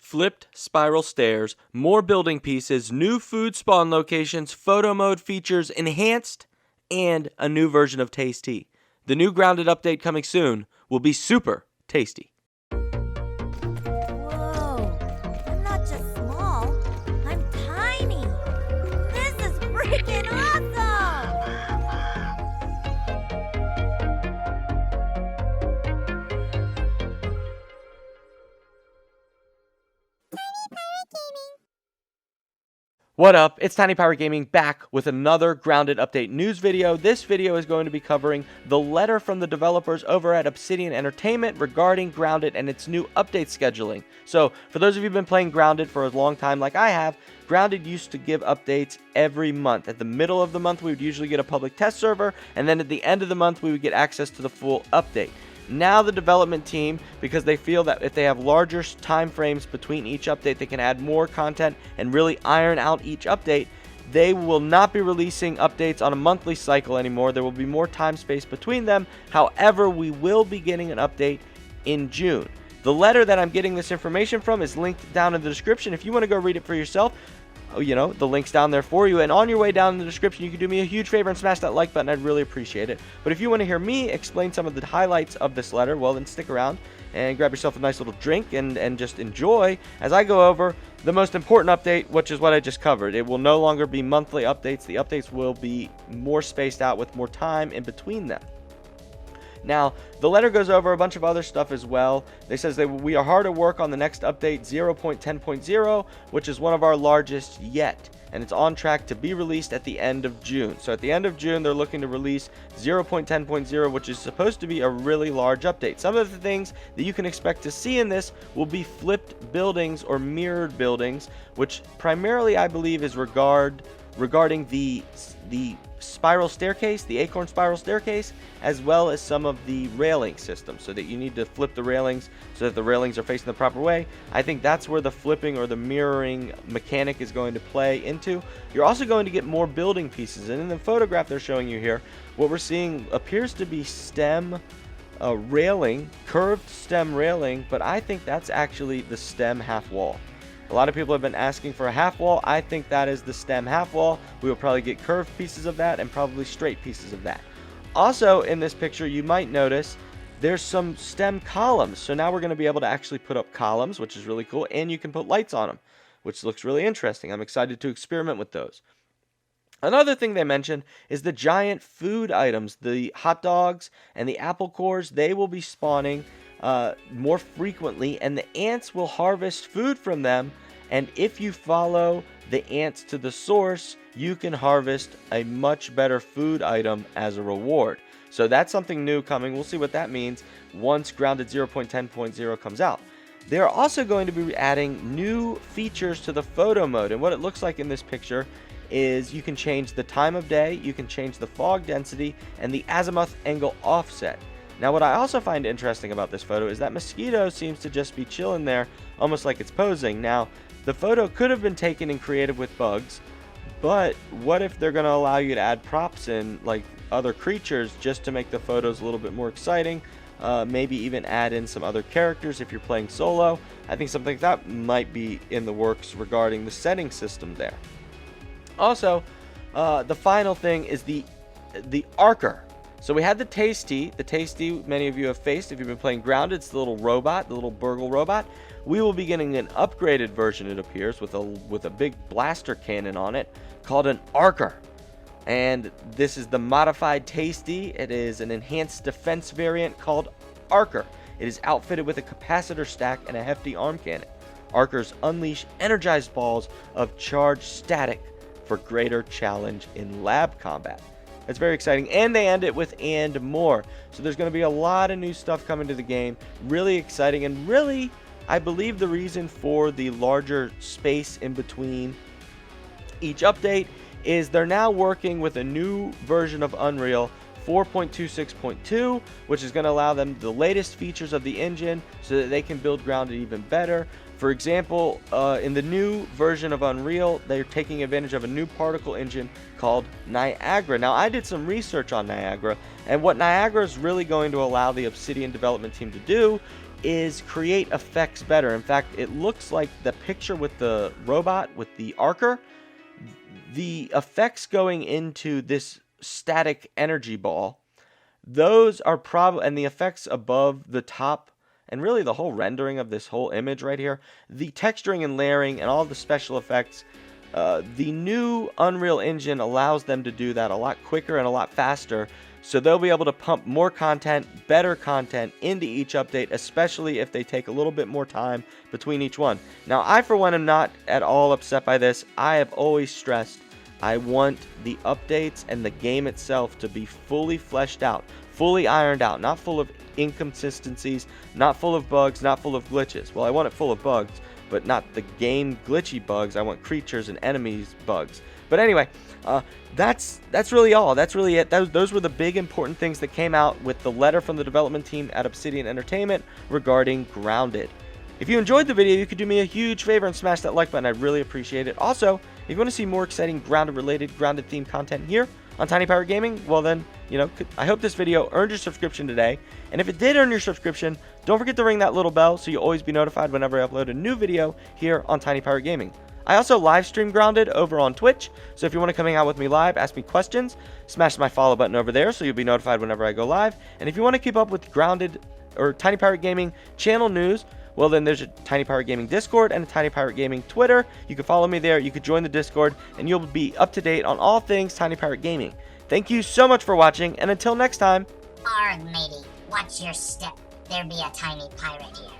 flipped spiral stairs, more building pieces, new food spawn locations, photo mode features enhanced, and a new version of TAYZ.T. The new Grounded update coming soon will be super tasty. Whoa, I'm not just small, I'm tiny. This is freaking awesome! What up? It's Tiny Pirate Gaming back with another Grounded Update news video. This video is going to be covering the letter from the developers over at Obsidian Entertainment regarding Grounded and its new update scheduling. So, for those of you who've been playing Grounded for a long time like I have, Grounded used to give updates every month. At the middle of the month, we would usually get a public test server, and then at the end of the month, we would get access to the full update. Now the development team, because they feel that if they have larger time frames between each update, they can add more content and really iron out each update. They will not be releasing updates on a monthly cycle anymore. There will be more time space between them. However, we will be getting an update in June. The letter that I'm getting this information from is linked down in the description. If you want to go read it for yourself, you know, the link's down there for you. And on your way down in the description, you can do me a huge favor and smash that like button. I'd really appreciate it. But if you want to hear me explain some of the highlights of this letter, well, then stick around and grab yourself a nice little drink and just enjoy as I go over the most important update, which is what I just covered. It will no longer be monthly updates. The updates will be more spaced out with more time in between them. Now, the letter goes over a bunch of other stuff as well. They says that we are hard at work on the next update, 0.10.0, which is one of our largest yet. And it's on track to be released at the end of June. So at the end of June, they're looking to release 0.10.0, which is supposed to be a really large update. Some of the things that you can expect to see in this will be flipped buildings or mirrored buildings, which primarily I believe is regarding the spiral staircase, the acorn spiral staircase, as well as some of the railing system, so that you need to flip the railings so that the railings are facing the proper way. I think that's where the flipping or the mirroring mechanic is going to play into. You're also going to get more building pieces, and in the photograph they're showing you here, what we're seeing appears to be stem railing, curved stem railing, but I think that's actually the stem half wall. A lot of people have been asking for a half wall. I think that is the stem half wall. We will probably get curved pieces of that and probably straight pieces of that. Also in this picture, you might notice there's some stem columns. So now we're going to be able to actually put up columns, which is really cool. And you can put lights on them, which looks really interesting. I'm excited to experiment with those. Another thing they mentioned is the giant food items, the hot dogs and the apple cores. They will be spawning more frequently, and the ants will harvest food from them, and if you follow the ants to the source, you can harvest a much better food item as a reward. So that's something new coming. We'll see what that means once Grounded 0.10.0 comes out. They're also going to be adding new features to the photo mode, and what it looks like in this picture is you can change the time of day, you can change the fog density, and the azimuth angle offset. Now, what I also find interesting about this photo is that Mosquito seems to just be chilling there, almost like it's posing. Now, the photo could have been taken in creative with bugs, but what if they're going to allow you to add props in, like other creatures, just to make the photos a little bit more exciting? Maybe even add in some other characters if you're playing solo. I think something like that might be in the works regarding the setting system there. Also, the final thing is the Archer. So we had the TAYZ.T. The TAYZ.T. many of you have faced if you've been playing Grounded. It's the little robot, the little burgle robot. We will be getting an upgraded version, it appears, with a big blaster cannon on it called an Archer. And this is the modified TAYZ.T. It is an enhanced defense variant called Archer. It is outfitted with a capacitor stack and a hefty arm cannon. Archers unleash energized balls of charged static for greater challenge in lab combat. That's very exciting, and they end it with "and more." So there's going to be a lot of new stuff coming to the game. Really exciting, and really, I believe the reason for the larger space in between each update is they're now working with a new version of Unreal 4.26.2, which is going to allow them the latest features of the engine so that they can build Grounded even better. For example, in the new version of Unreal, they're taking advantage of a new particle engine called Niagara. Now, I did some research on Niagara, and what Niagara is really going to allow the Obsidian development team to do is create effects better. In fact, it looks like the picture with the robot, with the archer, the effects going into this static energy ball, those are probably, and the effects above the top, and really the whole rendering of this whole image right here, the texturing and layering and all the special effects, the new Unreal Engine allows them to do that a lot quicker and a lot faster, so they'll be able to pump more content, better content into each update, especially if they take a little bit more time between each one. Now, I for one am not at all upset by this. I have always stressed I want the updates and the game itself to be fully fleshed out, fully ironed out, not full of inconsistencies, not full of bugs, not full of glitches. Well, I want it full of bugs, but not the game glitchy bugs. I want creatures and enemies bugs. But anyway, that's really all. That's really it. Those were the big important things that came out with the letter from the development team at Obsidian Entertainment regarding Grounded. If you enjoyed the video, you could do me a huge favor and smash that like button. I'd really appreciate it. Also, if you want to see more exciting Grounded-related, Grounded-themed content here on Tiny Pirate Gaming, well then, I hope this video earned your subscription today. And if it did earn your subscription, don't forget to ring that little bell so you'll always be notified whenever I upload a new video here on Tiny Pirate Gaming. I also live stream Grounded over on Twitch, so if you want to come hang out with me live, ask me questions, smash my follow button over there so you'll be notified whenever I go live. And if you want to keep up with Grounded or Tiny Pirate Gaming channel news, well then there's a Tiny Pirate Gaming Discord and a Tiny Pirate Gaming Twitter. You can follow me there, you can join the Discord, and you'll be up to date on all things Tiny Pirate Gaming. Thank you so much for watching, and until next time. Arg, matey, watch your step. There be a tiny pirate here.